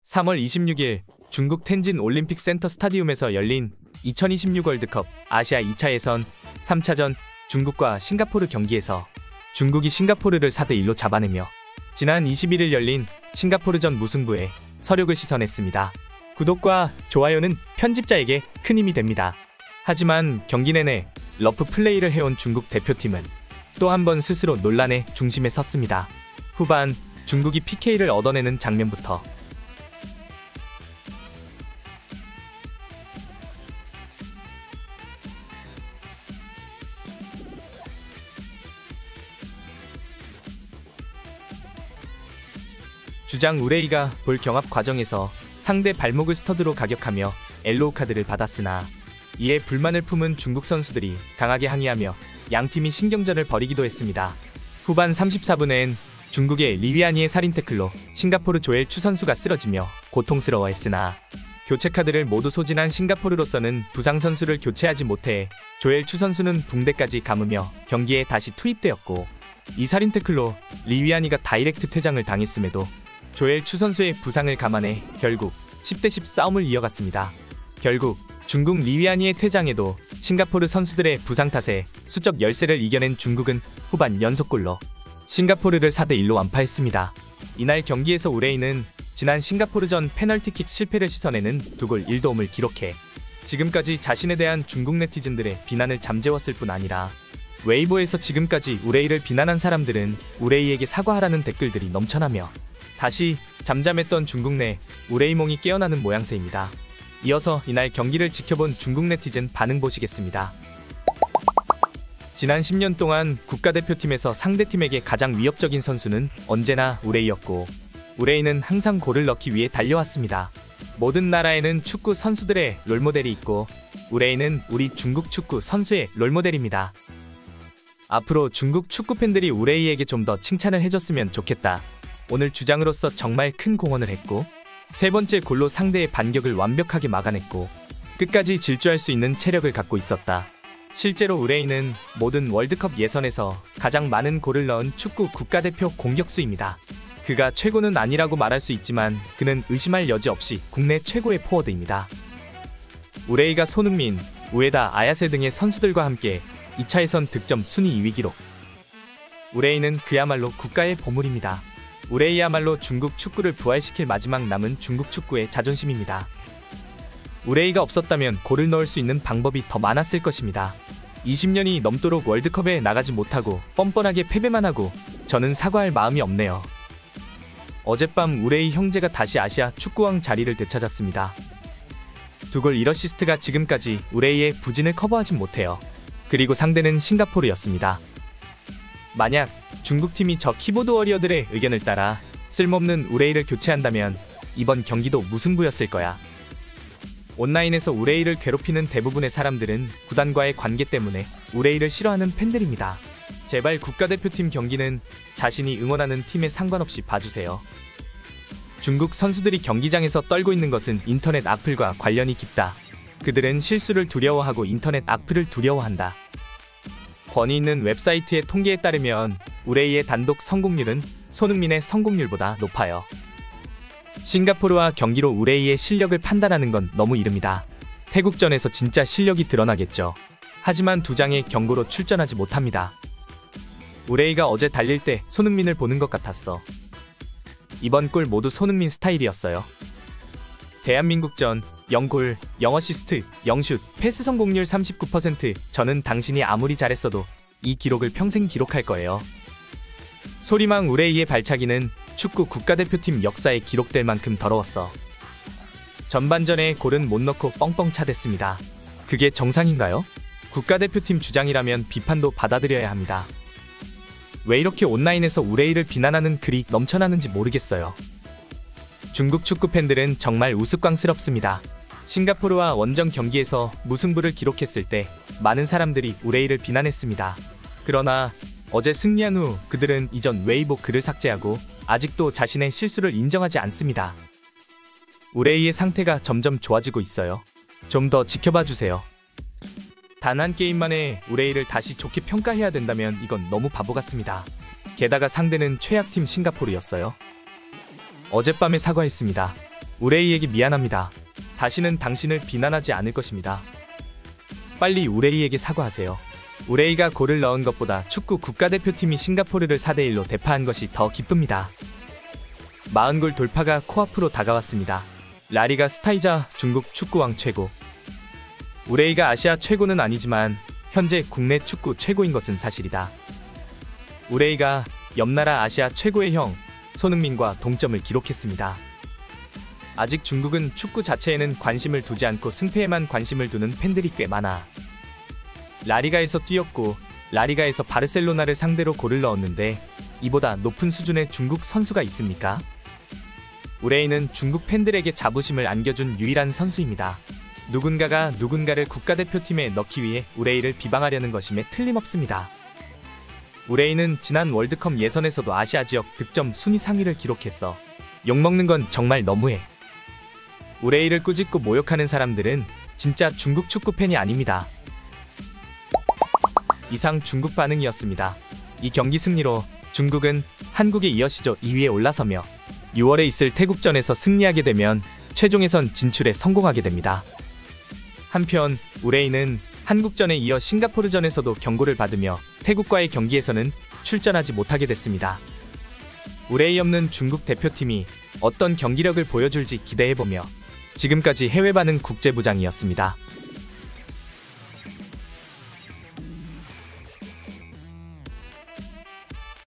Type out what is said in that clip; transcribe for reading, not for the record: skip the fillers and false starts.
3월 26일 중국 텐진 올림픽 센터 스타디움에서 열린 2026 월드컵 아시아 2차 예선 3차전 중국과 싱가포르 경기에서 중국이 싱가포르를 4대1로 잡아내며 지난 21일 열린 싱가포르전 무승부에 서력을 씻어냈습니다. 구독과 좋아요는 편집자에게 큰 힘이 됩니다. 하지만 경기 내내 러프 플레이를 해온 중국 대표팀은 또 한 번 스스로 논란의 중심에 섰습니다. 후반 중국이 PK를 얻어내는 장면부터 주장 우레이가 볼 경합 과정에서 상대 발목을 스터드로 가격하며 엘로우 카드를 받았으나 이에 불만을 품은 중국 선수들이 강하게 항의하며 양팀이 신경전을 벌이기도 했습니다. 후반 34분엔 중국의 리위아니의 살인 태클로 싱가포르 조엘 추 선수가 쓰러지며 고통스러워했으나 교체 카드를 모두 소진한 싱가포르로서는 부상 선수를 교체하지 못해 조엘 추 선수는 붕대까지 감으며 경기에 다시 투입되었고, 이 살인 태클로 리위아니가 다이렉트 퇴장을 당했음에도 조엘 추 선수의 부상을 감안해 결국 10대10 싸움을 이어갔습니다. 결국 중국 리위아니의 퇴장에도 싱가포르 선수들의 부상 탓에 수적 열세를 이겨낸 중국은 후반 연속골로 싱가포르를 4대1로 완파했습니다. 이날 경기에서 우레이는 지난 싱가포르전 페널티킥 실패를 씻어내는 2골 1도움을 기록해 지금까지 자신에 대한 중국 네티즌들의 비난을 잠재웠을 뿐 아니라 웨이보에서 지금까지 우레이를 비난한 사람들은 우레이에게 사과하라는 댓글들이 넘쳐나며 다시 잠잠했던 중국 내 우레이몽이 깨어나는 모양새입니다. 이어서 이날 경기를 지켜본 중국 네티즌 반응 보시겠습니다. 지난 10년 동안 국가대표팀에서 상대팀에게 가장 위협적인 선수는 언제나 우레이였고, 우레이는 항상 골을 넣기 위해 달려왔습니다. 모든 나라에는 축구 선수들의 롤모델이 있고 우레이는 우리 중국 축구 선수의 롤모델입니다. 앞으로 중국 축구 팬들이 우레이에게 좀 더 칭찬을 해줬으면 좋겠다. 오늘 주장으로서 정말 큰 공헌을 했고, 세 번째 골로 상대의 반격을 완벽하게 막아냈고 끝까지 질주할 수 있는 체력을 갖고 있었다. 실제로 우레이는 모든 월드컵 예선에서 가장 많은 골을 넣은 축구 국가대표 공격수입니다. 그가 최고는 아니라고 말할 수 있지만 그는 의심할 여지 없이 국내 최고의 포워드입니다. 우레이가 손흥민, 우에다, 아야세 등의 선수들과 함께 2차 예선 득점 순위 2위 기록. 우레이는 그야말로 국가의 보물입니다. 우레이야말로 중국 축구를 부활시킬 마지막 남은 중국 축구의 자존심입니다. 우레이가 없었다면 골을 넣을 수 있는 방법이 더 많았을 것입니다. 20년이 넘도록 월드컵에 나가지 못하고 뻔뻔하게 패배만 하고 저는 사과할 마음이 없네요. 어젯밤 우레이 형제가 다시 아시아 축구왕 자리를 되찾았습니다. 2골 1어시스트가 지금까지 우레이의 부진을 커버하진 못해요. 그리고 상대는 싱가포르였습니다. 만약 중국팀이 저 키보드 워리어들의 의견을 따라 쓸모없는 우레이를 교체한다면 이번 경기도 무승부였을 거야. 온라인에서 우레이를 괴롭히는 대부분의 사람들은 구단과의 관계 때문에 우레이를 싫어하는 팬들입니다. 제발 국가대표팀 경기는 자신이 응원하는 팀에 상관없이 봐주세요. 중국 선수들이 경기장에서 떨고 있는 것은 인터넷 악플과 관련이 깊다. 그들은 실수를 두려워하고 인터넷 악플을 두려워한다. 권위 있는 웹사이트의 통계에 따르면 우레이의 단독 성공률은 손흥민의 성공률보다 높아요. 싱가포르와 경기로 우레이의 실력을 판단하는 건 너무 이릅니다. 태국전에서 진짜 실력이 드러나겠죠. 하지만 두 장의 경고로 출전하지 못합니다. 우레이가 어제 달릴 때 손흥민을 보는 것 같았어. 이번 골 모두 손흥민 스타일이었어요. 대한민국전 0골, 0어시스트, 0슛, 패스 성공률 39%. 저는 당신이 아무리 잘했어도 이 기록을 평생 기록할 거예요. 소리망 우레이의 발차기는 축구 국가대표팀 역사에 기록될 만큼 더러웠어. 전반전에 골은 못 넣고 뻥뻥 차댔습니다. 그게 정상인가요? 국가대표팀 주장이라면 비판도 받아들여야 합니다. 왜 이렇게 온라인에서 우레이를 비난하는 글이 넘쳐나는지 모르겠어요. 중국 축구 팬들은 정말 우스꽝스럽습니다. 싱가포르와 원정 경기에서 무승부를 기록했을 때 많은 사람들이 우레이를 비난했습니다. 그러나 어제 승리한 후 그들은 이전 웨이보 글을 삭제하고 아직도 자신의 실수를 인정하지 않습니다. 우레이의 상태가 점점 좋아지고 있어요. 좀 더 지켜봐 주세요. 단 한 게임 만에 우레이를 다시 좋게 평가해야 된다면 이건 너무 바보 같습니다. 게다가 상대는 최약팀 싱가포르였어요. 어젯밤에 사과했습니다. 우레이에게 미안합니다. 다시는 당신을 비난하지 않을 것입니다. 빨리 우레이에게 사과하세요. 우레이가 골을 넣은 것보다 축구 국가대표팀이 싱가포르를 4대1로 대파한 것이 더 기쁩니다. 40골 돌파가 코앞으로 다가왔습니다. 라리가 스타이자 중국 축구왕 최고. 우레이가 아시아 최고는 아니지만 현재 국내 축구 최고인 것은 사실이다. 우레이가 옆나라 아시아 최고의 형 손흥민과 동점을 기록했습니다. 아직 중국은 축구 자체에는 관심을 두지 않고 승패에만 관심을 두는 팬들이 꽤 많아. 라리가에서 뛰었고 라리가에서 바르셀로나를 상대로 골을 넣었는데 이보다 높은 수준의 중국 선수가 있습니까? 우레이는 중국 팬들에게 자부심을 안겨준 유일한 선수입니다. 누군가가 누군가를 국가대표팀에 넣기 위해 우레이를 비방하려는 것임에 틀림없습니다. 우레이는 지난 월드컵 예선에서도 아시아 지역 득점 순위 상위를 기록했어. 욕먹는 건 정말 너무해. 우레이를 꾸짖고 모욕하는 사람들은 진짜 중국 축구 팬이 아닙니다. 이상 중국 반응이었습니다. 이 경기 승리로 중국은 한국에 이어 시조 2위에 올라서며 6월에 있을 태국전에서 승리하게 되면 최종 예선 진출에 성공하게 됩니다. 한편 우레이는 한국전에 이어 싱가포르전에서도 경고를 받으며 태국과의 경기에서는 출전하지 못하게 됐습니다. 우레이 없는 중국 대표팀이 어떤 경기력을 보여줄지 기대해보며 지금까지 해외 반응 국제부장이었습니다.